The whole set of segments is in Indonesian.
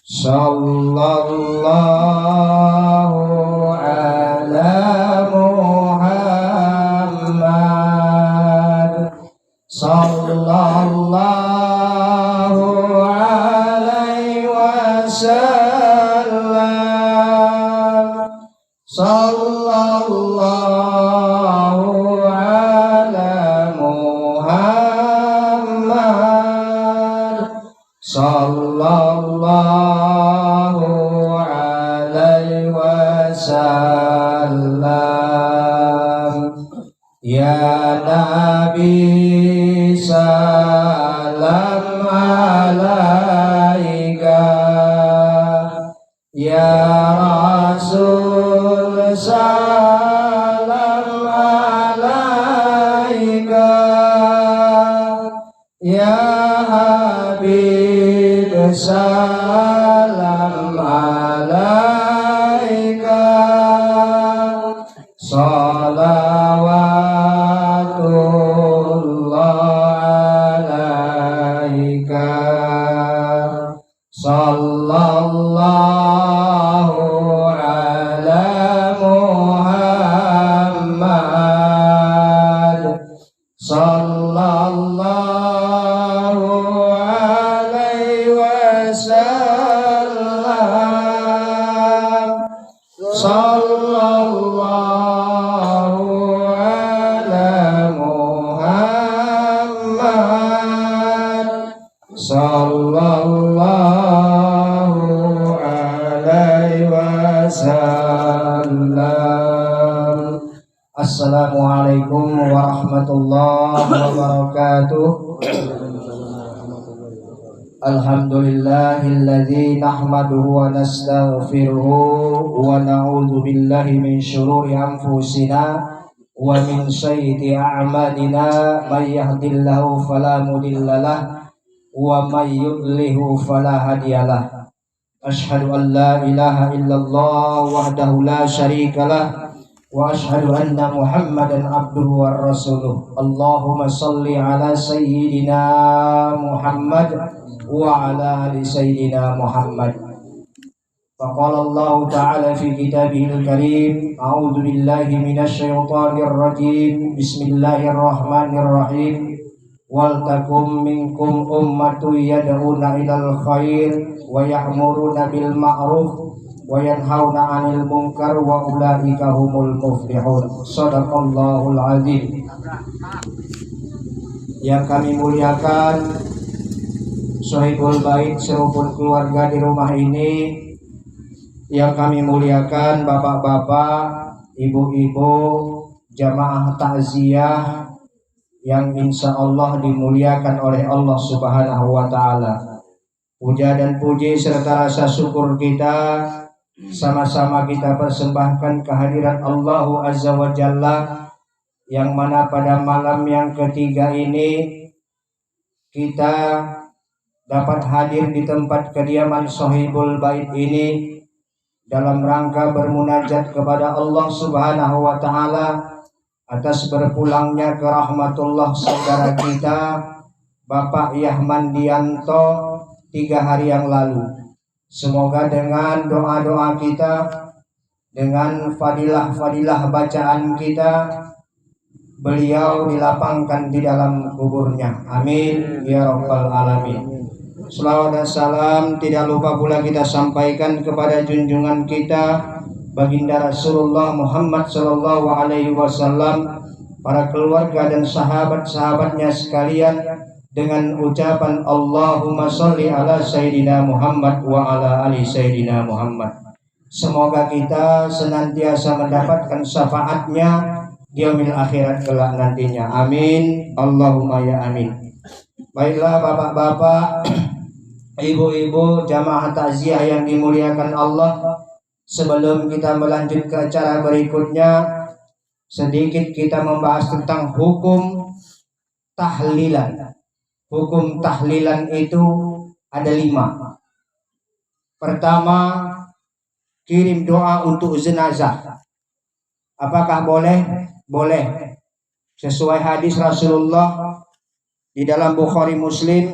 Sallallahu ala Muhammad. Sallallahu alaihi wasallam. Sallallahu ala Muhammad. Sallallahu alaihi wasallam. Ya Nabi salam alaika, ya Rasul salam alaika, ya Habib salam alaika. Salawatullah alaika. Sallallahu ala Muhammad. Sallallahu alaihi wasallam. Sallallahu ala Muhammad. Sallallahu alaihi wasallam. Assalamualaikum warahmatullahi wabarakatuh. Alhamdulillahilladzi nahmaduhu wa nastaghfiruhu wa na'udzu billahi min syururi anfusina wa min sayyiati a'malina. May yahdihillahu fala mudhillalah wa may yudlilhu fala hadiyalah. Asyhadu an la ilaha illallah wahdahu la syarikalah wa asyhadu anna Muhammadan abduhu wa rasuluh. Allahumma shalli ala sayyidina Muhammad wa ala ali sayyidina Muhammad. Faqala Allah ta'ala fi kitabihil karim, a'udzu billahi minasy syaithanir rajim. Bismillahirrahmanirrahim. Wal takum minkum ummatun yad'una ilal khair wa ya'muruna bil ma'ruf wa yanhauna 'anil munkar wa ulaika humul muflihun. Shadaqallahul azim. Yang kami muliakan Sohibul Bait serupun keluarga di rumah ini, yang kami muliakan bapak-bapak, ibu-ibu, jamaah takziah yang insya Allah dimuliakan oleh Allah Subhanahu wa ta'ala. Puja dan puji serta rasa syukur kita sama-sama kita persembahkan kehadiran Allah Azza wa Jalla, yang mana pada malam yang ketiga ini kita dapat hadir di tempat kediaman Sohibul Bait ini dalam rangka bermunajat kepada Allah Subhanahu wa ta'ala atas berpulangnya ke rahmatullah saudara kita Bapak Yahmandianto 3 hari yang lalu. Semoga dengan doa-doa kita, dengan fadilah-fadilah bacaan kita, beliau dilapangkan di dalam kuburnya. Amin ya rabbal alamin. Selawat dan salam tidak lupa pula kita sampaikan kepada junjungan kita baginda Rasulullah Muhammad sallallahu alaihi wasallam, para keluarga dan sahabat-sahabatnya sekalian, dengan ucapan Allahumma sholli ala sayyidina Muhammad wa ala ali sayyidina Muhammad. Semoga kita senantiasa mendapatkan syafaatnya di yaumil akhirat kelak nantinya. Amin Allahumma ya amin. Baiklah bapak-bapak, ibu-ibu, jamaah takziah yang dimuliakan Allah, sebelum kita melanjut ke acara berikutnya, sedikit kita membahas tentang hukum tahlilan. Hukum tahlilan itu ada 5. Pertama, kirim doa untuk jenazah. Apakah boleh? Boleh. Sesuai hadis Rasulullah di dalam Bukhari Muslim,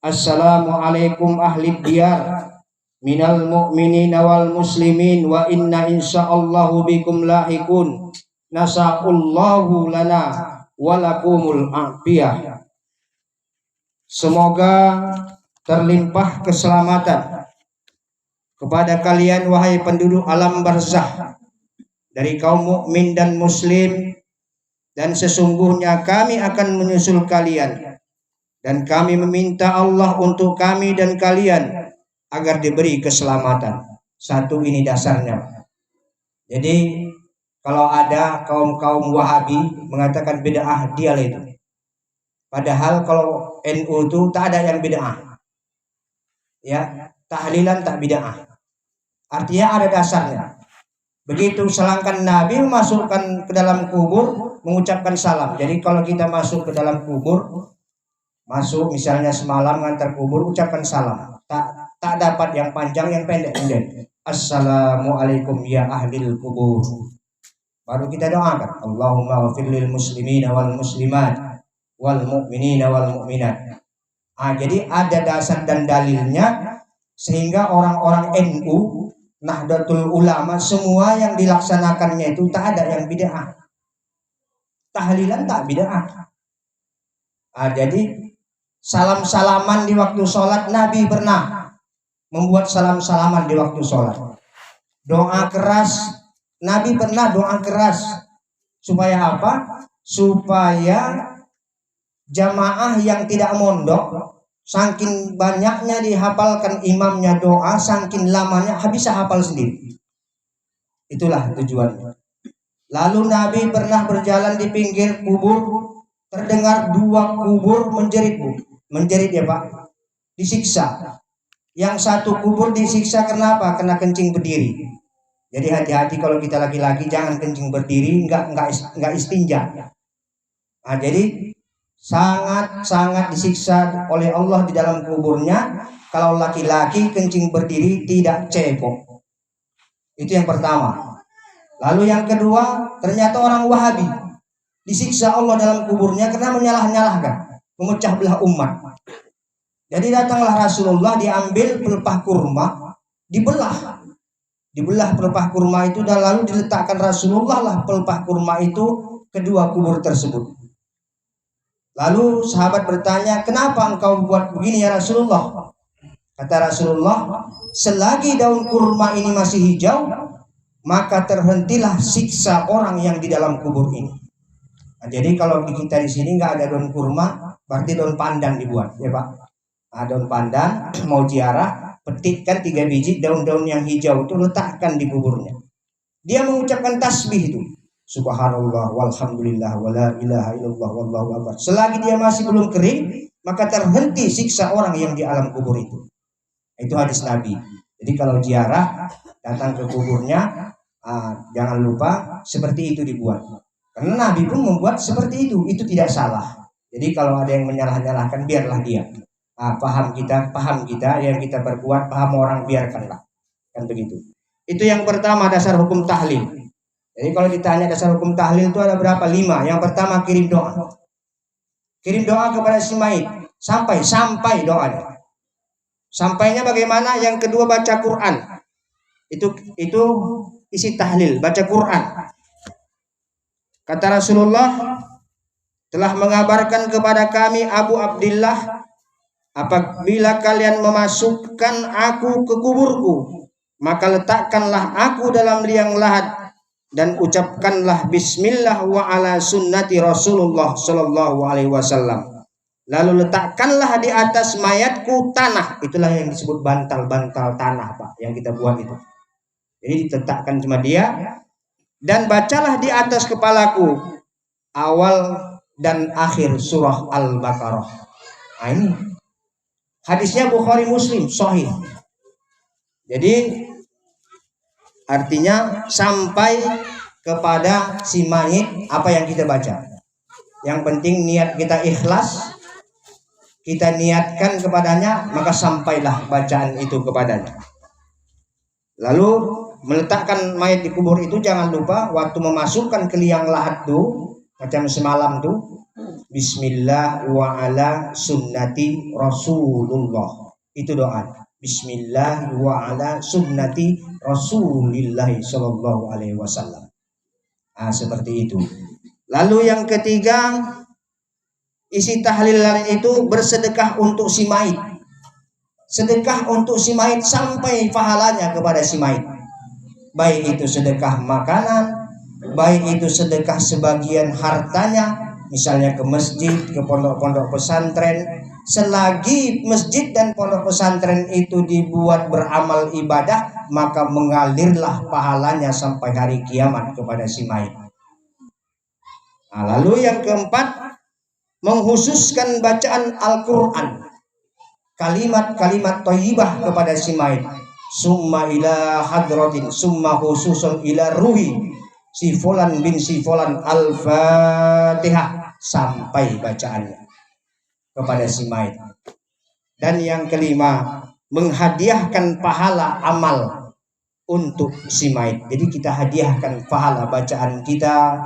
Assalamualaikum ahli diyar minal mu'minina wal muslimin wa inna insyaallahu bikum lahikun nasa'ullahu lana walakumul afiyah. Semoga terlimpah keselamatan kepada kalian wahai penduduk alam barzah dari kaum mukmin dan muslim, dan sesungguhnya kami akan menyusul kalian dan kami meminta Allah untuk kami dan kalian agar diberi keselamatan. Satu, ini dasarnya. Jadi kalau ada kaum-kaum Wahabi mengatakan bid'ah, dialah itu. Padahal kalau NU itu tak ada yang bid'ah. Ya, tahlilan tak bid'ah. Artinya ada dasarnya. Begitu selangkan Nabi masukkan ke dalam kubur mengucapkan salam. Jadi kalau kita masuk ke dalam kubur, masuk misalnya semalam ngantar kubur, ucapkan salam. Tak dapat yang panjang, yang pendek. Assalamualaikum ya ahlil kubur. Baru kita doakan, Allahumma ghafir lil muslimina wal muslimat wal mu'minina wal mu'minat. Jadi ada dasar dan dalilnya, sehingga orang-orang NU, Nahdlatul Ulama, semua yang dilaksanakannya itu tak ada yang bid'ah. Tahlilan tak bid'ah. Jadi salam-salaman di waktu sholat, Nabi pernah membuat salam-salaman di waktu sholat. Doa keras, Nabi pernah doa keras. Supaya apa? Supaya jamaah yang tidak mondok, saking banyaknya dihafalkan imamnya doa, saking lamanya bisa hafal sendiri. Itulah tujuannya. Lalu Nabi pernah berjalan di pinggir kubur, terdengar dua kubur menjerit, menjerit ya Pak, disiksa. Yang satu kubur disiksa kenapa? Kena kencing berdiri. Jadi hati-hati kalau kita laki-laki, jangan kencing berdiri, enggak istinja. Jadi sangat disiksa oleh Allah di dalam kuburnya kalau laki-laki kencing berdiri tidak cebok. Itu yang pertama. Lalu yang kedua, ternyata orang Wahabi disiksa Allah dalam kuburnya karena menyalah-nyalahkan, memecah belah umat. Jadi datanglah Rasulullah, diambil pelepah kurma, dibelah pelepah kurma itu, dan lalu diletakkan Rasulullah lah pelepah kurma itu kedua kubur tersebut. Lalu sahabat bertanya, kenapa engkau buat begini ya Rasulullah? Kata Rasulullah, selagi daun kurma ini masih hijau, maka terhentilah siksa orang yang di dalam kubur ini. Jadi kalau kita di sini nggak ada daun kurma, berarti daun pandan dibuat, ya Pak. Daun pandan, mau ziarah, petikkan 3 biji daun-daun yang hijau itu, letakkan di kuburnya. Dia mengucapkan tasbih itu, subhanallah walhamdulillah wala ilaha illallah wallahu akbar. Selagi dia masih belum kering, maka terhenti siksa orang yang di alam kubur itu. Itu hadis Nabi. Jadi kalau ziarah, datang ke kuburnya, jangan lupa seperti itu dibuat. Karena Nabi pun membuat seperti itu tidak salah. Jadi kalau ada yang menyalah-nyalahkan, biarlah dia. Paham kita yang kita berbuat, paham orang, biarkanlah. Kan begitu. Itu yang pertama, dasar hukum tahlil. Jadi kalau ditanya dasar hukum tahlil itu ada berapa? 5. Yang pertama, kirim doa. Kirim doa kepada si mayit sampai doanya. Sampainya bagaimana? Yang kedua, baca Quran. Itu isi tahlil, baca Quran. Kata Rasulullah, telah mengabarkan kepada kami Abu Abdillah, apabila kalian memasukkan aku ke kuburku, maka letakkanlah aku dalam liang lahat dan ucapkanlah bismillah wa ala sunnati Rasulullah sallallahu alaihi wasallam. Lalu letakkanlah di atas mayatku tanah. Itulah yang disebut bantal-bantal tanah, Pak, yang kita buat itu. Jadi diletakkan cuma dia, dan bacalah di atas kepalaku awal dan akhir surah Al-Baqarah. Ini hadisnya Bukhari Muslim, sahih. Jadi artinya sampai kepada si mayit apa yang kita baca. Yang penting niat kita ikhlas, kita niatkan kepadanya, maka sampailah bacaan itu kepadanya. Lalu meletakkan mayat di kubur itu, jangan lupa waktu memasukkan ke liang lahat tuh, macam semalam tuh, Bismillah wa ala sunnati Rasulullah. Itu doa. Bismillah wa ala sunnati Rasulillah sallallahu alaihi wasallam. Nah, seperti itu. Lalu yang ketiga, isi tahlilan itu bersedekah untuk si mayit. Sedekah untuk si mayit sampai pahalanya kepada si mayit. Baik itu sedekah makanan, baik itu sedekah sebagian hartanya, misalnya ke masjid, ke pondok-pondok pesantren. Selagi masjid dan pondok pesantren itu dibuat beramal ibadah, maka mengalirlah pahalanya sampai hari kiamat kepada si mayit. Nah, lalu yang keempat, menghususkan bacaan Al-Quran, kalimat-kalimat thayyibah kepada si mayit. Summa ila hadratin, summa khususun ila ruhi si fulan bin si fulan, Al-Fatihah, sampai bacaannya kepada si mayit. Dan yang kelima, menghadiahkan pahala amal untuk si mayit. Jadi kita hadiahkan pahala bacaan kita,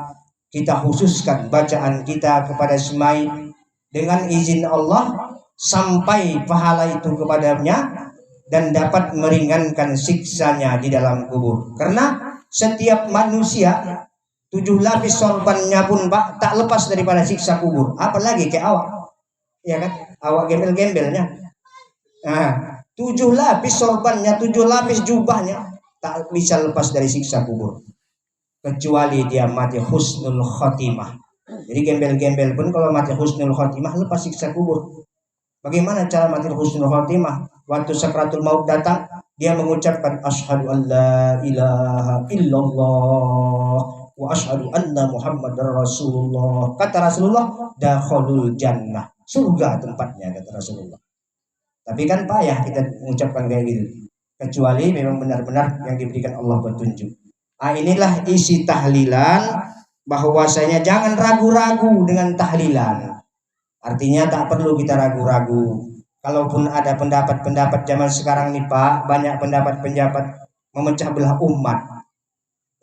kita khususkan bacaan kita kepada si mayit dengan izin Allah, sampai pahala itu kepadanya dan dapat meringankan siksanya di dalam kubur. Karena setiap manusia 7 lapis sorbannya pun Pak tak lepas daripada siksa kubur, apalagi kayak awak, ya kan, awak gembel-gembelnya. Nah, 7 lapis sorbannya, 7 lapis jubahnya tak bisa lepas dari siksa kubur, kecuali dia mati husnul khotimah. Jadi gembel-gembel pun kalau mati husnul khotimah lepas siksa kubur. Bagaimana cara mati husnul khotimah? Waktu sakratul maut datang, dia mengucapkan asyhadu an la ilaha illallah wa asyhadu anna muhammadar rasulullah. Kata Rasulullah, dakhalul jannah, surga tempatnya, kata Rasulullah. Tapi kan payah kita mengucapkan kayak gitu, kecuali memang benar-benar yang diberikan Allah petunjuk. Nah, inilah isi tahlilan, bahwasanya jangan ragu-ragu dengan tahlilan. Artinya tak perlu kita ragu-ragu. Kalaupun ada pendapat-pendapat zaman sekarang nih Pak, banyak pendapat-pendapat memecah belah umat.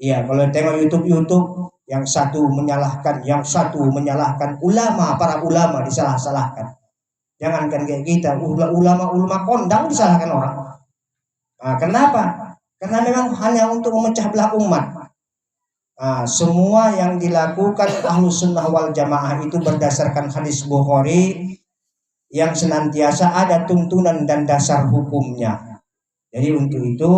Iya, kalau tengok YouTube, yang satu menyalahkan, yang satu menyalahkan ulama, para ulama disalah-salahkan. Jangankan kayak kita, ulama kondang disalahkan orang. Nah, kenapa? Karena memang hanya untuk memecah belah umat. Nah, semua yang dilakukan Ahlus Sunnah wal Jamaah itu berdasarkan hadis Bukhari yang senantiasa ada tuntunan dan dasar hukumnya. Jadi untuk itu,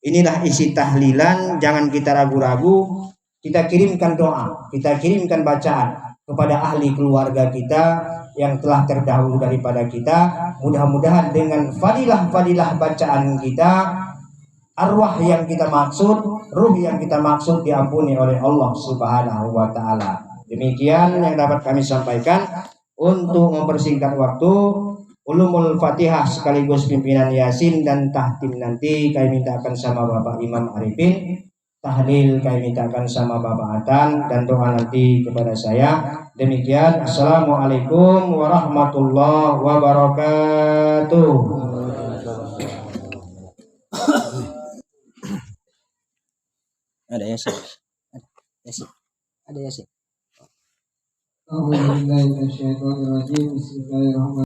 inilah isi tahlilan, jangan kita ragu-ragu. Kita kirimkan doa, kita kirimkan bacaan kepada ahli keluarga kita yang telah terdahulu daripada kita. Mudah-mudahan dengan fadilah-fadilah bacaan kita, arwah yang kita maksud, ruh yang kita maksud diampuni oleh Allah Subhanahu wa taala. Demikian yang dapat kami sampaikan. Untuk mempersingkat waktu, ulumul Fatihah sekaligus pimpinan Yasin dan tahtim nanti kami mintakan sama Bapak Imam Arifin, tahlil kami mintakan sama Bapak Atan, dan doa nanti kepada saya. Demikian, assalamualaikum warahmatullahi wabarakatuh. Ada Yasin. Ada Yasin. Bismillahirrahmanirrahim.